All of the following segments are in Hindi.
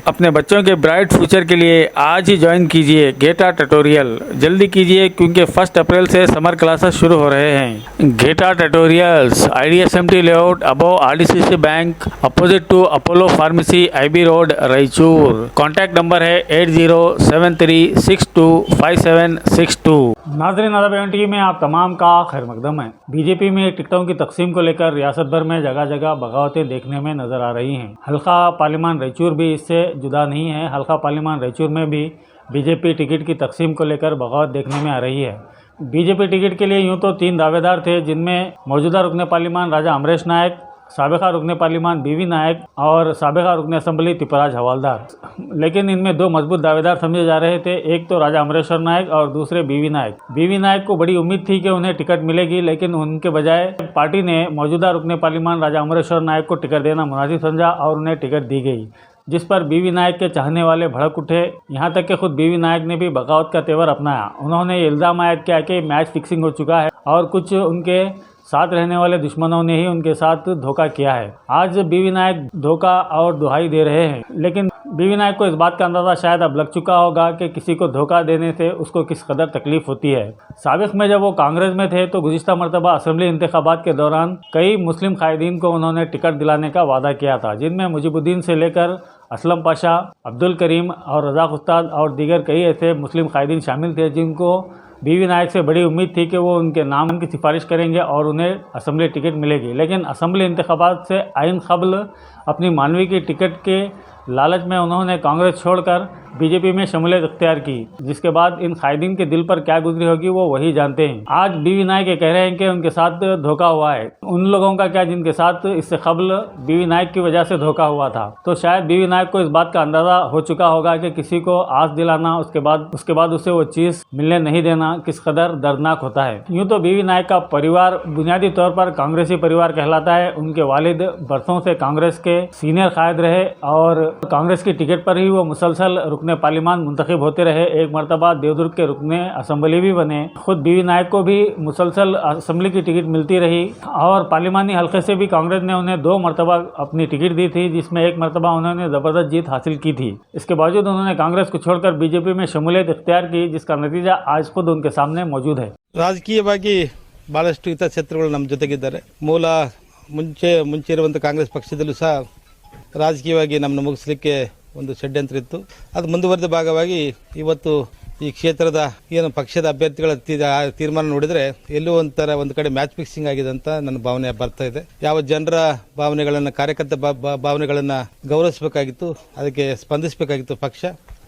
अपने बच्चों के ब्राइट फ्यूचर के लिए आज ही ज्वाइन कीजिए घेटा ट्यूटोरियल। जल्दी कीजिए क्योंकि 1 अप्रैल से समर क्लासेस शुरू हो रहे हैं। घेटा tutorials, IDSMT layout, above RDCC bank, opposite to Apollo pharmacy, IB road, Raichur. Contact number है 8073625762। नाज़रीन अदब टीवी में आप तमाम का खैर मकदम है। बीजेपी में टिकटों की तकसीम को लेकर रियासत भर में जगह जगह बगावतें देखने में नजर आ रही हैं। हल्का पार्लिमान रायचूर भी इससे जुदा नहीं है। हल्का पार्लिमान रायचूर में भी बीजेपी टिकट की तकसीम को लेकर बगावत देखने में आ रही है। बीजेपी टिकट के लिए यूं तो 3 दावेदार थे, जिनमें मौजूदा रुकने पार्लिमान राजा अमरेश नायक, साबिका रुकने पार्लिमान बीवी नायक और साबिका रुकने असम्बली तिपराज हवालदार। लेकिन इनमें 2 मजबूत दावेदार समझे जा रहे थे। एक तो राजा अमरेश्वर नायक और दूसरे बीवी नायक। बीवी नायक को बड़ी उम्मीद थी कि उन्हें टिकट मिलेगी, लेकिन उनके बजाय पार्टी ने मौजूदा रुकने पार्लिमान राजा अमरेश्वर नायक को टिकट देना मुनासिब समझा और उन्हें टिकट दी गई, जिस पर बीवी नायक के चाहने वाले भड़क उठे। यहाँ तक कि खुद बीवी नायक ने भी बगावत का तेवर अपनाया। उन्होंने ये इल्ज़ाम आयद किया कि मैच फिक्सिंग हो चुका है और कुछ उनके साथ रहने वाले दुश्मनों ने ही उनके साथ धोखा किया है। आज बीवी नायक धोखा और दुहाई दे रहे हैं, लेकिन बीवी नायक को इस बात का अंदाज़ा शायद अब लग चुका होगा कि किसी को धोखा देने से उसको किस कदर तकलीफ होती है। साबिक़ में जब वो कांग्रेस में थे तो गुज़िश्ता मरतबा असम्बली इंतखाबात के दौरान कई मुस्लिम कायदीन को उन्होंने टिकट दिलाने का वादा किया था, जिनमें मुजीबुद्दीन से लेकर असलम पाशा, अब्दुल करीम और रज़ाक उस्ताद और दीगर कई ऐसे मुस्लिम कायदीन शामिल थे, जिनको बीवी नायक से बड़ी उम्मीद थी कि वो उनके नाम की सिफारिश करेंगे और उन्हें असम्बली टिकट मिलेगी। लेकिन असम्बली इंतखाबात से आइन क़ब्ल अपनी मानवी की टिकट के लालच में उन्होंने कांग्रेस छोड़कर बीजेपी में शमूलियत इख्तियार की, जिसके बाद इन कायदीन के दिल पर क्या गुजरी होगी वो वही जानते हैं। आज बीवी नायक ये कह रहे हैं कि उनके साथ धोखा हुआ है। उन लोगों का क्या जिनके साथ इससे कबल बीवी नायक की वजह से धोखा हुआ था। तो शायद बीवी नायक को इस बात का अंदाज़ा हो चुका होगा कि किसी को आस दिलाना, उसके बाद उसे वो चीज़ मिलने नहीं देना किस कदर दर्दनाक होता है। यूँ तो बीवी नायक का परिवार बुनियादी तौर पर कांग्रेसी परिवार कहलाता है। उनके वालिद बरसों से कांग्रेस के सीनियर कायद रहे और कांग्रेस की टिकट पर ही वो मुसलसल रुकने पार्लिमान मुंतखब होते रहे। एक मरतबा देवदुर्ग के रुकने असम्बली भी बने। खुद बीवी नायक को भी मुसलसल असम्बली की टिकट मिलती रही और पार्लिमानी हल्के से भी कांग्रेस ने उन्हें 2 मरतबा अपनी टिकट दी थी, जिसमें एक मरतबा उन्होंने ज़बरदस्त जीत हासिल की थी। इसके बावजूद उन्होंने कांग्रेस को छोड़कर बीजेपी में शमूलियत इख्तियार की, जिसका नतीजा आज खुद उनके सामने मौजूद है। ರಾಜಕೀಯವಾಗಿ ಭಾಳಷ್ಟು ಹಿತಾಸಕ್ತಿಗಳು ನಮ್ಮ ಜೊತೆಗಿದ್ದಾರೆ. ಮುಂಚೆ ಇರುವಂಥ ಕಾಂಗ್ರೆಸ್ ಪಕ್ಷದಲ್ಲೂ ಸಹ ರಾಜಕೀಯವಾಗಿ ನಮ್ಮನ್ನು ಮುಗಿಸಲಿಕ್ಕೆ ಒಂದು ಷಡ್ಯಂತ್ರ ಇತ್ತು. ಅದು ಮುಂದುವರೆದ ಭಾಗವಾಗಿ ಇವತ್ತು ಈ ಕ್ಷೇತ್ರದ ಏನು ಪಕ್ಷದ ಅಭ್ಯರ್ಥಿಗಳ ತೀರ್ಮಾನ ನೋಡಿದರೆ ಎಲ್ಲೂ ಒಂದು ಕಡೆ ಮ್ಯಾಚ್ ಫಿಕ್ಸಿಂಗ್ ಆಗಿದೆ ಅಂತ ನನ್ನ ಭಾವನೆ ಬರ್ತಾ ಇದೆ. ಯಾವ ಜನರ ಭಾವನೆಗಳನ್ನು, ಕಾರ್ಯಕರ್ತ ಭಾವನೆಗಳನ್ನು ಗೌರವಿಸಬೇಕಾಗಿತ್ತು, ಅದಕ್ಕೆ ಸ್ಪಂದಿಸಬೇಕಾಗಿತ್ತು ಪಕ್ಷ,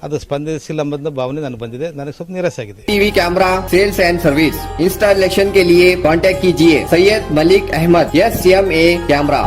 ಅದು ಸ್ಪಂದಿಸಿಲ್ಲ ಎಂಬ ಭಾವನೆ ನನಗೆ ಬಂದಿದೆ. ನನಗೆ ಸ್ವಲ್ಪ ನಿರಾಸೆ ಆಗಿದೆ. TV camera sales and service installation के लिए कांटेक्ट कीजिए सैयद मलिक अहमद SMA कैमरा।